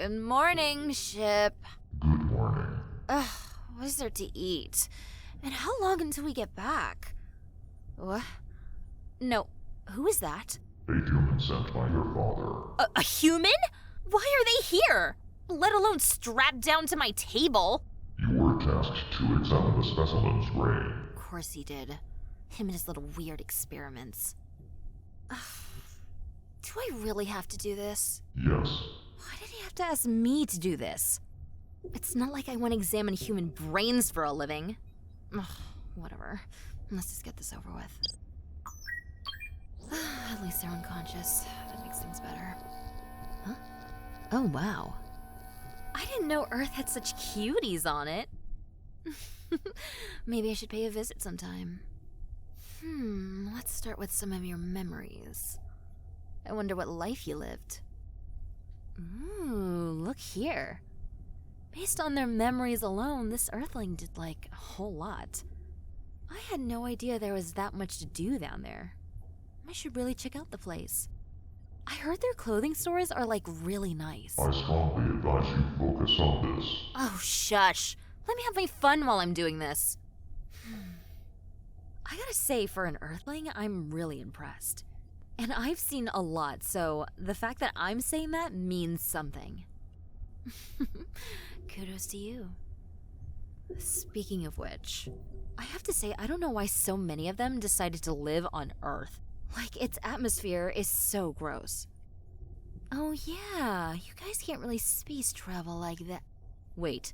Good morning, ship. Good morning. Ugh, what is there to eat? And how long until we get back? What? No, who is that? A human sent by your father. A human? Why are they here? Let alone strapped down to my table. You were tasked to examine the specimen's brain. Of course he did. Him and his little weird experiments. Ugh. Do I really have to do this? Yes. Why did he have to ask me to do this? It's not like I want to examine human brains for a living. Ugh, whatever. Let's just get this over with. At least they're unconscious. That makes things better. Huh? Oh, wow. I didn't know Earth had such cuties on it. Maybe I should pay a visit sometime. Let's start with some of your memories. I wonder what life you lived. Ooh, look here. Based on their memories alone, this Earthling did like a whole lot. I had no idea there was that much to do down there. I should really check out the place. I heard their clothing stores are like really nice. I strongly advise you focus on this. Oh, shush. Let me have my fun while I'm doing this. I gotta say, for an Earthling, I'm really impressed. And I've seen a lot, so the fact that I'm saying that means something. Kudos to you. Speaking of which, I have to say I don't know why so many of them decided to live on Earth. Like, its atmosphere is so gross. Oh yeah, you guys can't really space travel like that. Wait,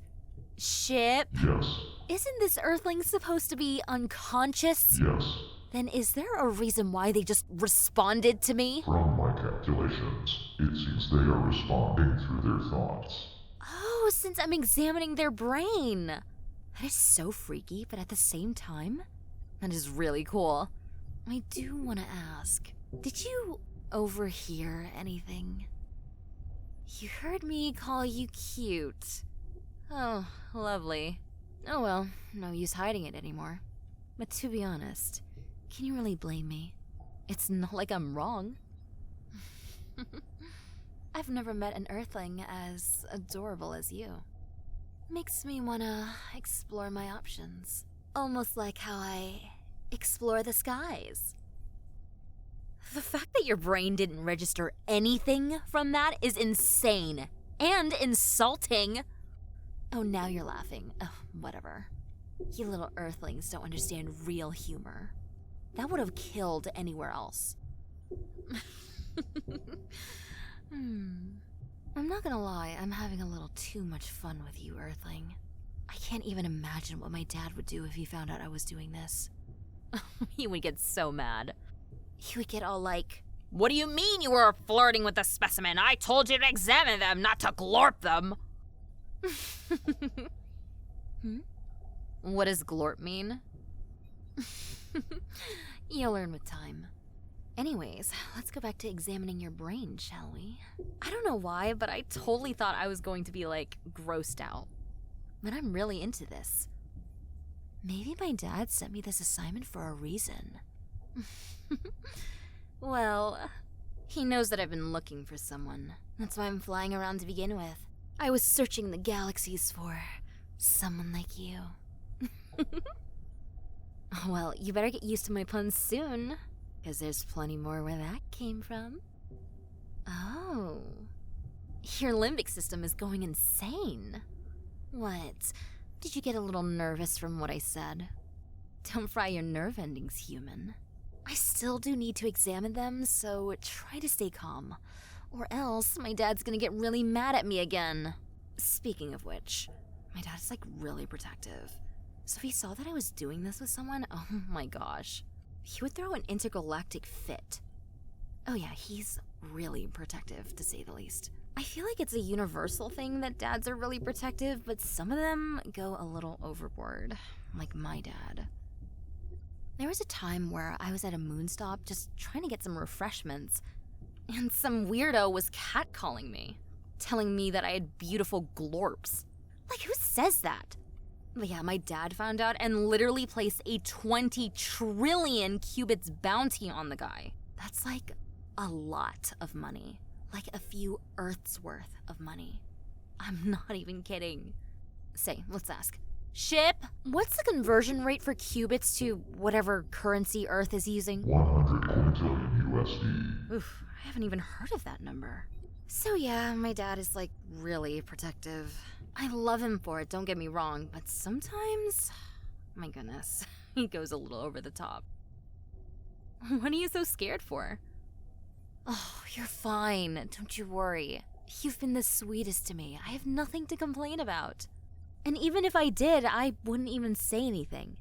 ship? Yes. Isn't this Earthling supposed to be unconscious? Yes. Then is there a reason why they just responded to me? From my calculations, it seems they are responding through their thoughts. Oh, since I'm examining their brain. That is so freaky, but at the same time, that is really cool. I do want to ask, did you overhear anything? You heard me call you cute. Oh, lovely. Oh well, no use hiding it anymore. But to be honest, can you really blame me? It's not like I'm wrong. I've never met an Earthling as adorable as you. Makes me wanna explore my options. Almost like how I explore the skies. The fact that your brain didn't register anything from that is insane and insulting. Oh, now you're laughing. Oh, whatever. You little Earthlings don't understand real humor. That would have killed anywhere else. I'm not gonna lie, I'm having a little too much fun with you, Earthling. I can't even imagine what my dad would do if he found out I was doing this. He would get so mad. He would get all like, "What do you mean you were flirting with the specimen? I told you to examine them, not to glorp them." What does glorp mean? You'll learn with time. Anyways, let's go back to examining your brain, shall we? I don't know why, but I totally thought I was going to be like grossed out. But I'm really into this. Maybe my dad sent me this assignment for a reason. Well, he knows that I've been looking for someone. That's why I'm flying around to begin with. I was searching the galaxies for someone like you. Well, you better get used to my puns soon, because there's plenty more where that came from. Oh. Your limbic system is going insane. What? Did you get a little nervous from what I said? Don't fry your nerve endings, human. I still do need to examine them, so try to stay calm. Or else my dad's gonna get really mad at me again. Speaking of which, my dad's like really protective. So if he saw that I was doing this with someone, oh my gosh. He would throw an intergalactic fit. Oh yeah, he's really protective, to say the least. I feel like it's a universal thing that dads are really protective, but some of them go a little overboard, like my dad. There was a time where I was at a moonstop just trying to get some refreshments, and some weirdo was catcalling me, telling me that I had beautiful glorps. Like, who says that? But yeah, my dad found out and literally placed a 20 trillion qubits bounty on the guy. That's like a lot of money. Like a few Earths worth of money. I'm not even kidding. Say, let's ask. Ship, what's the conversion rate for qubits to whatever currency Earth is using? 100 quintillion USD. Oof, I haven't even heard of that number. So yeah, my dad is like really protective. I love him for it, don't get me wrong, but sometimes, my goodness, he goes a little over the top. What are you so scared for? Oh, you're fine, don't you worry. You've been the sweetest to me. I have nothing to complain about. And even if I did, I wouldn't even say anything.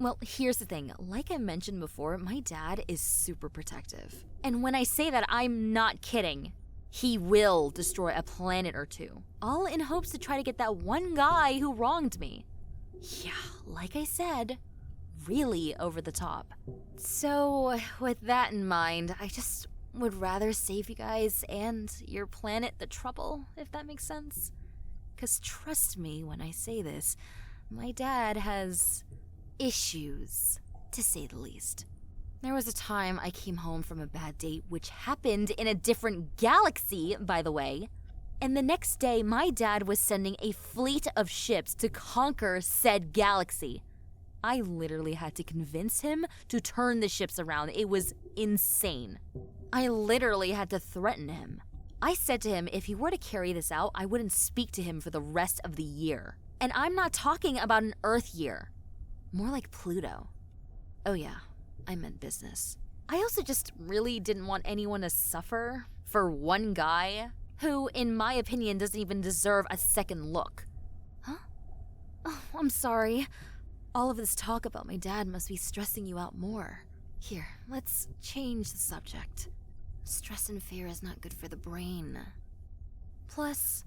Well, here's the thing. Like I mentioned before, my dad is super protective. And when I say that, I'm not kidding. He will destroy a planet or two, all in hopes to try to get that one guy who wronged me. Yeah, like I said, really over the top. So, with that in mind, I just would rather save you guys and your planet the trouble, if that makes sense. 'Cause trust me when I say this, my dad has issues, to say the least. There was a time I came home from a bad date, which happened in a different galaxy, by the way. And the next day, my dad was sending a fleet of ships to conquer said galaxy. I literally had to convince him to turn the ships around. It was insane. I literally had to threaten him. I said to him if he were to carry this out, I wouldn't speak to him for the rest of the year. And I'm not talking about an Earth year. More like Pluto. Oh yeah, I meant business. I also just really didn't want anyone to suffer for one guy who, in my opinion, doesn't even deserve a second look. Huh? Oh, I'm sorry. All of this talk about my dad must be stressing you out more. Here, let's change the subject. Stress and fear is not good for the brain. Plus,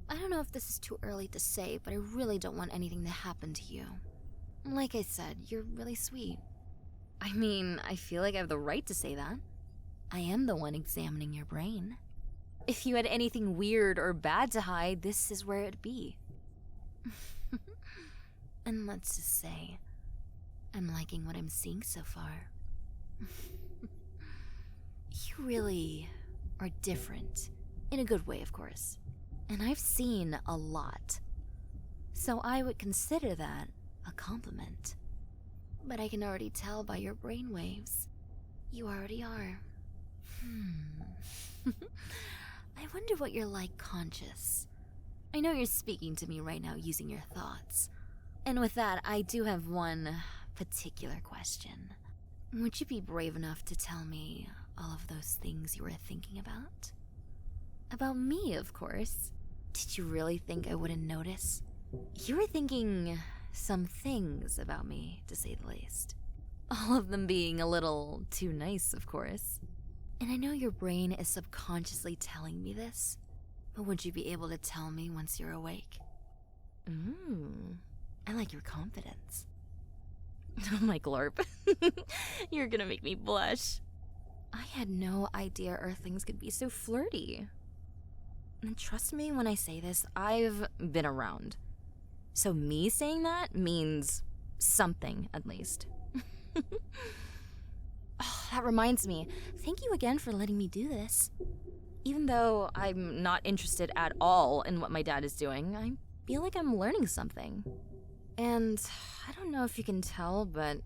I don't know if this is too early to say, but I really don't want anything to happen to you. Like I said, you're really sweet. I mean, I feel like I have the right to say that. I am the one examining your brain. If you had anything weird or bad to hide, this is where it'd be. And let's just say, I'm liking what I'm seeing so far. You really are different. In a good way, of course. And I've seen a lot. So I would consider that a compliment. But I can already tell by your brainwaves. You already are. I wonder what you're like conscious. I know you're speaking to me right now using your thoughts. And with that, I do have one particular question. Would you be brave enough to tell me all of those things you were thinking about? About me, of course. Did you really think I wouldn't notice? You were thinking some things about me, to say the least. All of them being a little too nice, of course. And I know your brain is subconsciously telling me this, but would you be able to tell me once you're awake? I like your confidence. Oh my glorp. You're gonna make me blush. I had no idea Earthlings could be so flirty. And trust me when I say this, I've been around. So me saying that means something, at least. Oh, that reminds me. Thank you again for letting me do this. Even though I'm not interested at all in what my dad is doing, I feel like I'm learning something. And I don't know if you can tell, but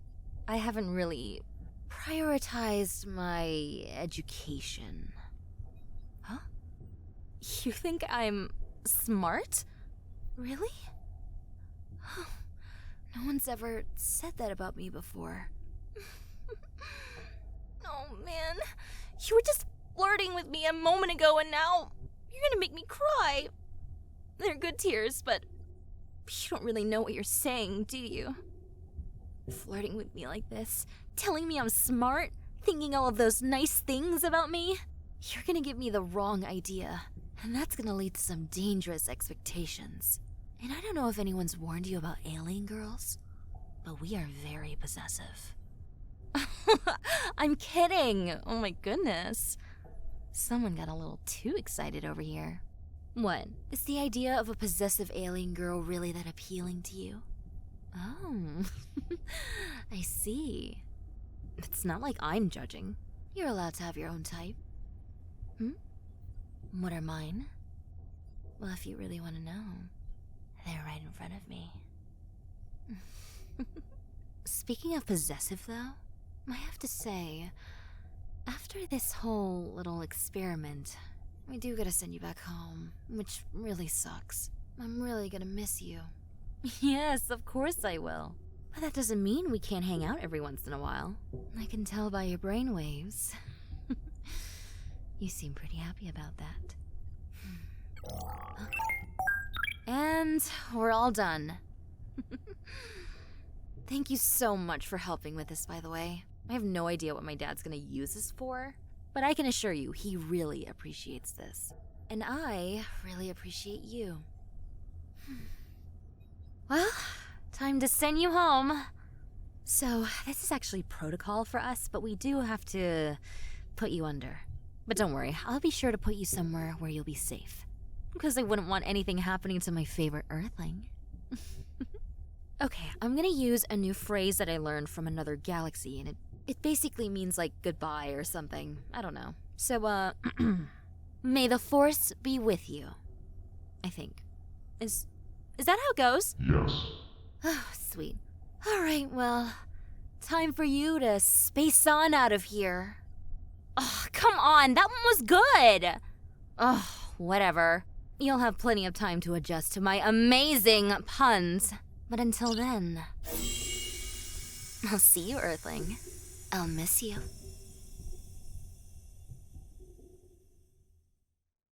I haven't really prioritized my education. Huh? You think I'm smart? Really? Oh, no one's ever said that about me before. Oh man, you were just flirting with me a moment ago and now you're gonna make me cry. They're good tears, but you don't really know what you're saying, do you? Flirting with me like this, telling me I'm smart, thinking all of those nice things about me. You're gonna give me the wrong idea, and that's gonna lead to some dangerous expectations. And I don't know if anyone's warned you about alien girls, but we are very possessive. I'm kidding! Oh my goodness. Someone got a little too excited over here. What? Is the idea of a possessive alien girl really that appealing to you? Oh, I see. It's not like I'm judging. You're allowed to have your own type. What are mine? Well, if you really want to know, they're right in front of me. Speaking of possessive, though, I have to say, after this whole little experiment, we do gotta send you back home, which really sucks. I'm really gonna miss you. Yes, of course I will. But that doesn't mean we can't hang out every once in a while. I can tell by your brainwaves. You seem pretty happy about that. And we're all done. Thank you so much for helping with this, by the way. I have no idea what my dad's gonna use this for, but I can assure you he really appreciates this. And I really appreciate you. Well, time to send you home. So, this is actually protocol for us, but we do have to put you under. But don't worry, I'll be sure to put you somewhere where you'll be safe. Because I wouldn't want anything happening to my favorite Earthling. Okay, I'm gonna use a new phrase that I learned from another galaxy, and it basically means like goodbye or something. I don't know. So, may the Force be with you. I think. Is that how it goes? Yes. Oh, sweet. Alright, well, time for you to space on out of here. Oh, come on, that one was good! Oh, whatever. You'll have plenty of time to adjust to my amazing puns. But until then, I'll see you, Earthling. I'll miss you.